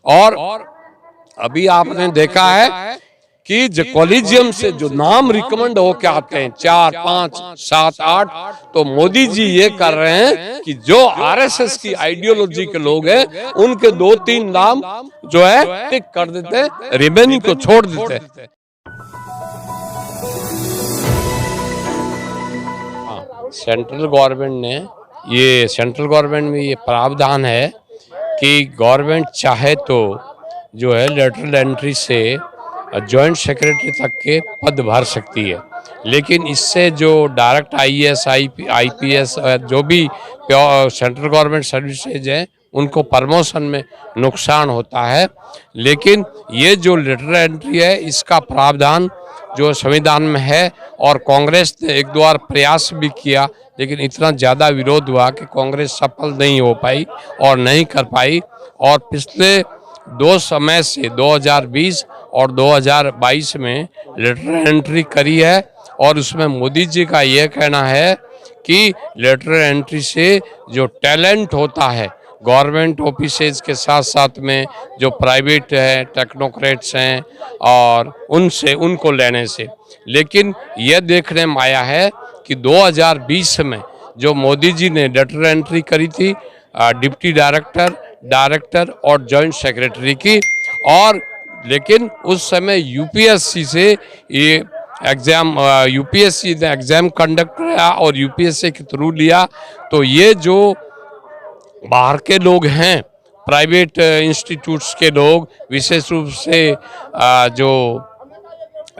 और अभी आपने देखा है कि जो कॉलेजियम से जो नाम रिकमेंड होके आते हैं 4, 5, 7, 8, तो मोदी जी ये कर रहे हैं कि जो आरएसएस की आइडियोलॉजी के लोग हैं उनके 2-3 नाम जो है टिक कर देते हैं, रिमेनिंग को छोड़ देते हैं। सेंट्रल गवर्नमेंट में ये प्रावधान है कि गवर्नमेंट चाहे तो जो है लेटरल एंट्री से जॉइंट सेक्रेटरी तक के पद भर सकती है, लेकिन इससे जो डायरेक्ट आईएएस आईपीएस जो भी सेंट्रल गवर्नमेंट सर्विसेज हैं उनको प्रमोशन में नुकसान होता है। लेकिन ये जो लेटरल एंट्री है इसका प्रावधान जो संविधान में है, और कांग्रेस ने एक दो बार प्रयास भी किया लेकिन इतना ज़्यादा विरोध हुआ कि कांग्रेस सफल नहीं हो पाई और नहीं कर पाई। और पिछले दो समय से 2020 और 2022 में लेटरल एंट्री करी है, और उसमें मोदी जी का ये कहना है कि लेटरल एंट्री से जो टैलेंट होता है गवर्नमेंट ऑफिसेज के साथ साथ में जो प्राइवेट है टेक्नोक्रेट्स हैं और उनको लेने से, लेकिन यह देखने में आया है कि 2020 में जो मोदी जी ने लेटरल एंट्री करी थी डिप्टी डायरेक्टर और जॉइंट सेक्रेटरी की, और लेकिन उस समय यूपीएससी से ये यूपीएससी ने एग्जाम कंडक्ट किया और यूपीएससी के थ्रू लिया, तो ये जो बाहर के लोग हैं प्राइवेट इंस्टीट्यूट्स के लोग, विशेष रूप से जो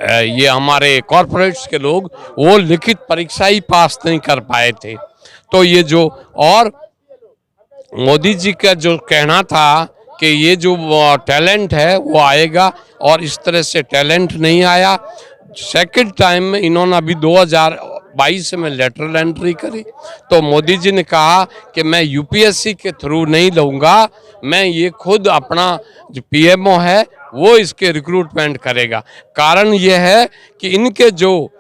ये हमारे कॉरपोरेट्स के लोग, वो लिखित परीक्षा ही पास नहीं कर पाए थे। तो ये जो और मोदी जी का जो कहना था कि ये जो टैलेंट है वो आएगा, और इस तरह से टैलेंट नहीं आया। सेकंड टाइम में इन्होंने अभी 2022 में लेटरल एंट्री करी, तो मोदी जी ने कहा कि मैं यूपीएससी के थ्रू नहीं लूँगा, मैं ये खुद अपना जो पीएमओ है वो इसके रिक्रूटमेंट करेगा। कारण ये है कि इनके जो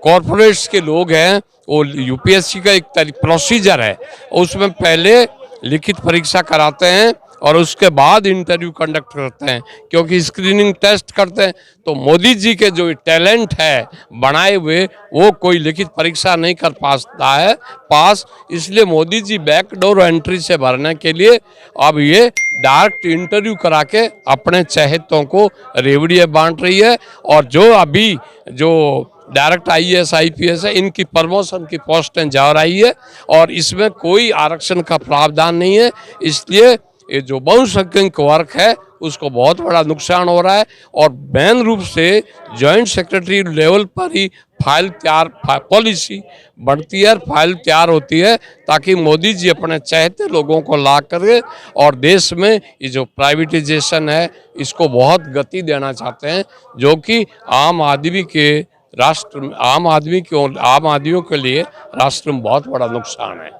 कॉरपोरेट्स के लोग हैं वो यूपीएससी का एक प्रोसीजर है, उसमें पहले लिखित परीक्षा कराते हैं और उसके बाद इंटरव्यू कंडक्ट करते हैं, क्योंकि स्क्रीनिंग टेस्ट करते हैं। तो मोदी जी के जो टैलेंट है बनाए हुए वो कोई लिखित परीक्षा नहीं कर पाता है पास, इसलिए मोदी जी बैकडोर एंट्री से भरने के लिए अब ये डायरेक्ट इंटरव्यू करा के अपने चहेतों को रेवड़ियाँ बांट रही है। और जो अभी जो डायरेक्ट आईएएस आईपीएस है इनकी प्रमोशन की पोस्टें जा रही है और इसमें कोई आरक्षण का प्रावधान नहीं है, इसलिए ये जो बहुसंख्यक वर्ग है उसको बहुत बड़ा नुकसान हो रहा है। और मेन रूप से जॉइंट सेक्रेटरी लेवल पर ही पॉलिसी बनती है, फाइल तैयार होती है, ताकि मोदी जी अपने चाहते लोगों को ला करके और देश में ये जो प्राइवेटाइजेशन है इसको बहुत गति देना चाहते हैं, जो कि आम आदमियों के लिए राष्ट्र में बहुत बड़ा नुकसान है।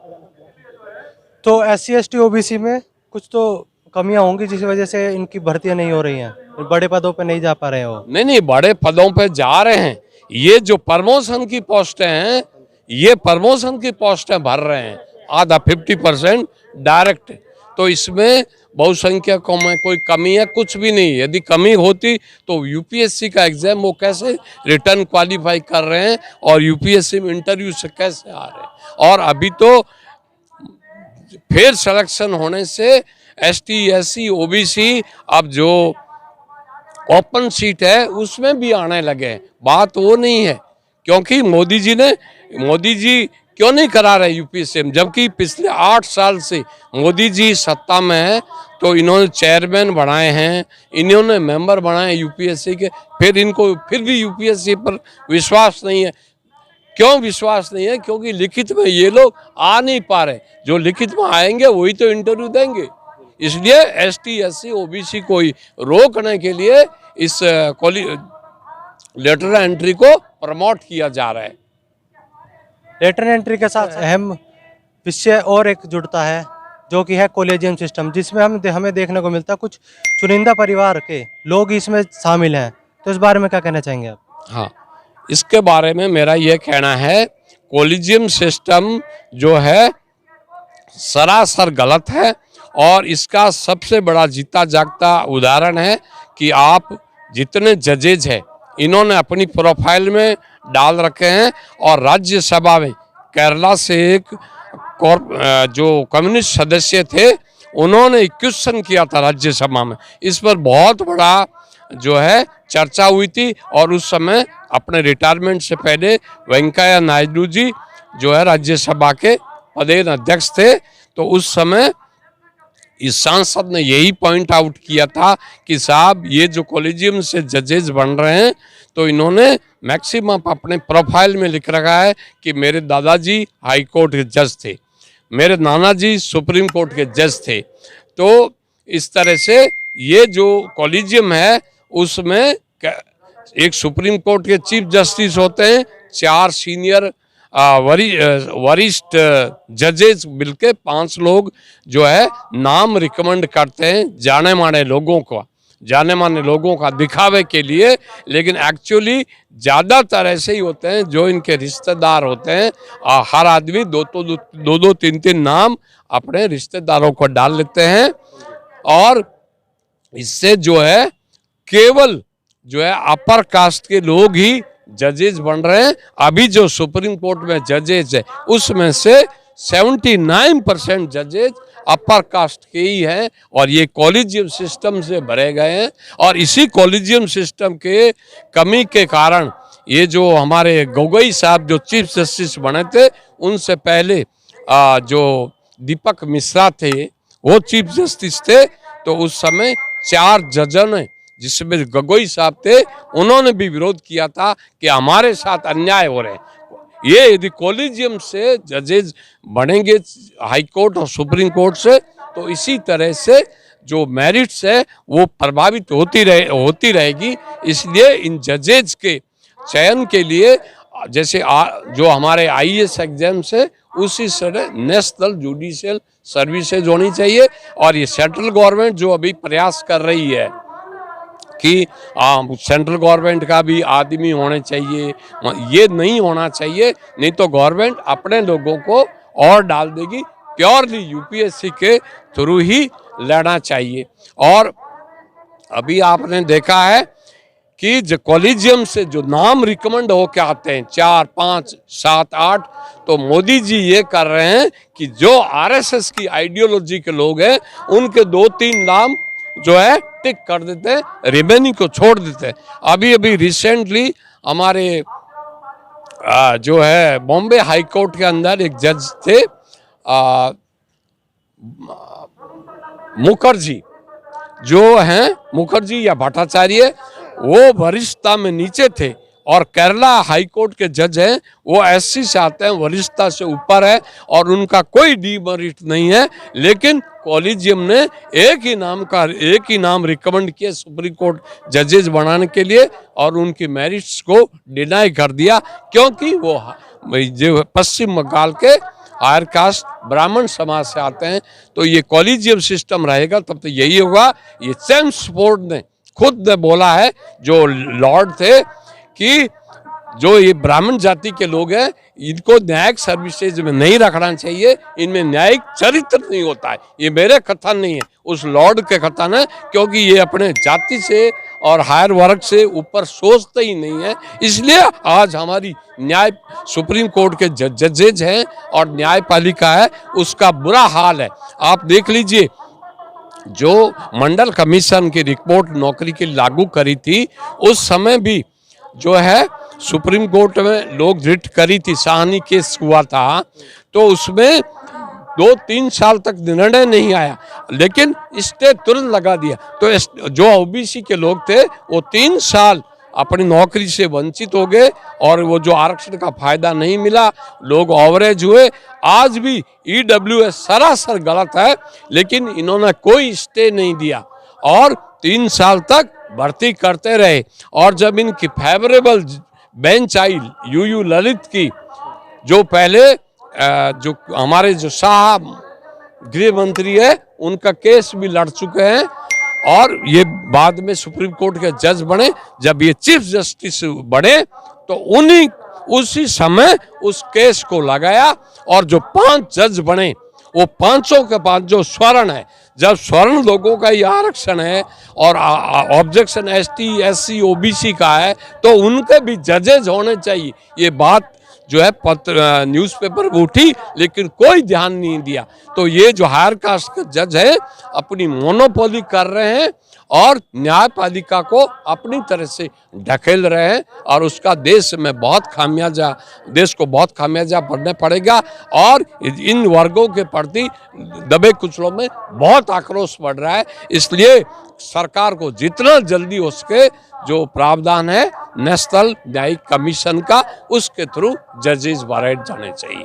तो SC ST OBC में कुछ तो कमियां होंगी जिस वजह से इनकी भर्तियां नहीं हो रही हैं, बड़े पदों पे नहीं जा पा रहे हो। नहीं, बड़े पदों पे जा रहे हैं। ये जो प्रमोशन की पोस्टें हैं ये प्रमोशन की पोस्टें भर रहे हैं, आधा 50% डायरेक्ट। तो इसमें बहुसंख्यकों में कोई कमी है कुछ भी नहीं। यदि कमी होती तो यूपीएससी का एग्जाम वो कैसे रिटर्न क्वालिफाई कर रहे हैं और यूपीएससी में इंटरव्यू से कैसे आ रहे हैं। और अभी तो फिर सिलेक्शन होने से ST SC OBC अब जो ओपन सीट है उसमें भी आने लगे। बात वो नहीं है, क्योंकि मोदी जी क्यों नहीं करा रहे यूपीएससी में, जबकि पिछले 8 साल से मोदी जी सत्ता में है, तो इन्होंने चेयरमैन बनाए हैं, इन्होंने मेंबर बनाए यूपीएससी के, फिर भी यूपीएससी पर विश्वास नहीं है। क्यों विश्वास नहीं है? क्योंकि लिखित में ये लोग आ नहीं पा रहे, जो लिखित में आएंगे वही तो इंटरव्यू देंगे। इसलिए ST SC OBC को ही रोकने के लिए इस लेटर एंट्री को प्रमोट किया जा रहा है। लेटर एंट्री के साथ अहम विषय और एक जुड़ता है जो कि है कॉलेजियम सिस्टम, जिसमें हमें देखने को मिलता है कुछ चुनिंदा परिवार के लोग इसमें शामिल हैं। तो इस बारे में क्या कहना चाहेंगे आप? हाँ, इसके बारे में मेरा यह कहना है कॉलेजियम सिस्टम जो है सरासर गलत है और इसका सबसे बड़ा जीता जागता उदाहरण है कि आप जितने जजेज हैं इन्होंने अपनी प्रोफाइल में डाल रखे हैं। और राज्यसभा में केरला से एक जो कम्युनिस्ट सदस्य थे उन्होंने क्वेश्चन किया था राज्यसभा में, इस पर बहुत बड़ा जो है चर्चा हुई थी। और उस समय अपने रिटायरमेंट से पहले वेंकैया नायडू जी जो है राज्यसभा के पदेन अध्यक्ष थे, तो उस समय इस सांसद ने यही पॉइंट आउट किया था कि साहब ये जो कॉलेजियम से जजेस बन रहे हैं तो इन्होंने मैक्सिमम अपने प्रोफाइल में लिख रखा है कि मेरे दादाजी हाई कोर्ट के जज थे, मेरे नाना जी सुप्रीम कोर्ट के जज थे। तो इस तरह से ये जो कॉलेजियम है उसमें एक सुप्रीम कोर्ट के चीफ जस्टिस होते हैं, 4 सीनियर वरिष्ठ जजेस मिलके 5 लोग जो है नाम रिकमेंड करते हैं जाने माने लोगों का दिखावे के लिए, लेकिन एक्चुअली ज़्यादातर ऐसे ही होते हैं जो इनके रिश्तेदार होते हैं। हर आदमी दो 3 नाम अपने रिश्तेदारों को डाल लेते हैं और इससे जो है केवल जो है अपर कास्ट के लोग ही जजेस बन रहे हैं। अभी जो सुप्रीम कोर्ट में जजेस है उसमें से 79% जजेस अपर कास्ट के ही हैं और ये कॉलेजियम सिस्टम से भरे गए हैं। और इसी कॉलेजियम सिस्टम के कमी के कारण ये जो हमारे गोगोई साहब जो चीफ जस्टिस बने थे उनसे पहले जो दीपक मिश्रा थे वो चीफ जस्टिस थे, तो उस समय 4 जजों ने जिसमें गोगोई साहब थे उन्होंने भी विरोध किया था कि हमारे साथ अन्याय हो रहे हैं। ये यदि कॉलेजियम से जजेस बनेंगे हाई कोर्ट और सुप्रीम कोर्ट से तो इसी तरह से जो मेरिट्स है वो प्रभावित होती रहेगी। इसलिए इन जजेस के चयन के लिए जैसे जो हमारे आईएएस एग्जाम्स है उसी तरह नेशनल जुडिशियल सर्विसेज होनी चाहिए। और ये सेंट्रल गवर्नमेंट जो अभी प्रयास कर रही है कि सेंट्रल गवर्नमेंट का भी आदमी होने चाहिए, ये नहीं होना चाहिए, नहीं तो गवर्नमेंट अपने लोगों को और डाल देगी। प्योरली यूपीएससी के थ्रू ही लेना चाहिए। और अभी आपने देखा है कि जो कॉलेजियम से जो नाम रिकमेंड होके आते हैं 4, 5, 7, 8, तो मोदी जी ये कर रहे हैं कि जो आरएसएस की आइडियोलॉजी के लोग हैं उनके 2-3 नाम जो है टिक कर देते हैं, रिमेनिंग को छोड़ देते हैं। अभी रिसेंटली हमारे जो है बॉम्बे हाई कोर्ट के अंदर एक जज थे मुखर्जी जो हैं, मुखर्जी या भट्टाचार्य, वो वरिष्ठता में नीचे थे और केरला हाई कोर्ट के जज हैं, वो एससी से आते हैं, वरिष्ठता से ऊपर है और उनका कोई डीमेरिट नहीं है। लेकिन कॉलेजियम ने एक ही नाम रिकमेंड किया सुप्रीम कोर्ट जजेस बनाने के लिए और उनकी मेरिट्स को डिनाई कर दिया, क्योंकि वो जो पश्चिम बंगाल के हायर कास्ट ब्राह्मण समाज से आते हैं। तो ये कॉलेजियम सिस्टम रहेगा तब तो यही होगा। ये जेम्स फोर्ड ने खुद बोला है, जो लॉर्ड थे, कि जो ये ब्राह्मण जाति के लोग हैं इनको न्यायिक सर्विसेज में नहीं रखना चाहिए, इनमें न्यायिक चरित्र नहीं होता है। ये मेरे कथन नहीं है, उस लॉर्ड के कथन है, क्योंकि ये अपने जाति से और हायर वर्ग से ऊपर सोचते ही नहीं है। इसलिए आज हमारी न्याय सुप्रीम कोर्ट के जजेज हैं और न्यायपालिका है उसका बुरा हाल है। आप देख लीजिए, जो मंडल कमीशन की रिपोर्ट नौकरी की लागू करी थी उस समय भी जो है सुप्रीम कोर्ट में लोग रिट करी थी, साहनी केस हुआ था, तो उसमें 2-3 साल तक निर्णय नहीं आया, लेकिन स्टे तुरंत लगा दिया। तो जो ओबीसी के लोग थे वो 3 साल अपनी नौकरी से वंचित हो गए और वो जो आरक्षण का फायदा नहीं मिला, लोग ओवरेज हुए। आज भी ईडब्ल्यूएस सरासर गलत है, लेकिन इन्होंने कोई स्टे नहीं दिया और 3 साल तक भर्ती करते रहे। और जब इनकी फेवरेबल बेंच आई यूयू ललित की, जो पहले जो हमारे जो शाह गृह मंत्री है उनका केस भी लड़ चुके हैं और ये बाद में सुप्रीम कोर्ट के जज बने। जब ये चीफ जस्टिस बने तो उसी समय उस केस को लगाया और जो 5 जज बने वो 5 के 5 जो स्वर्ण है, जब स्वर्ण लोगों का ये आरक्षण है और ऑब्जेक्शन एसटी एससी ओबीसी का है, तो उनके भी जजेज होने चाहिए। ये बात जो है न्यूज़पेपर पर उठी, लेकिन कोई ध्यान नहीं दिया। तो ये जो हायर कास्ट के जज है अपनी मोनोपोली कर रहे हैं और न्यायपालिका को अपनी तरह से ढकेल रहे हैं, और उसका देश को बहुत खामियाजा भरना पड़ेगा। और इन वर्गों के प्रति दबे कुचलों में बहुत आक्रोश बढ़ रहा है। इसलिए सरकार को जितना जल्दी हो सके जो प्रावधान है नेशनल न्यायिक कमीशन का, उसके थ्रू जजेस बढ़ाए जाने चाहिए।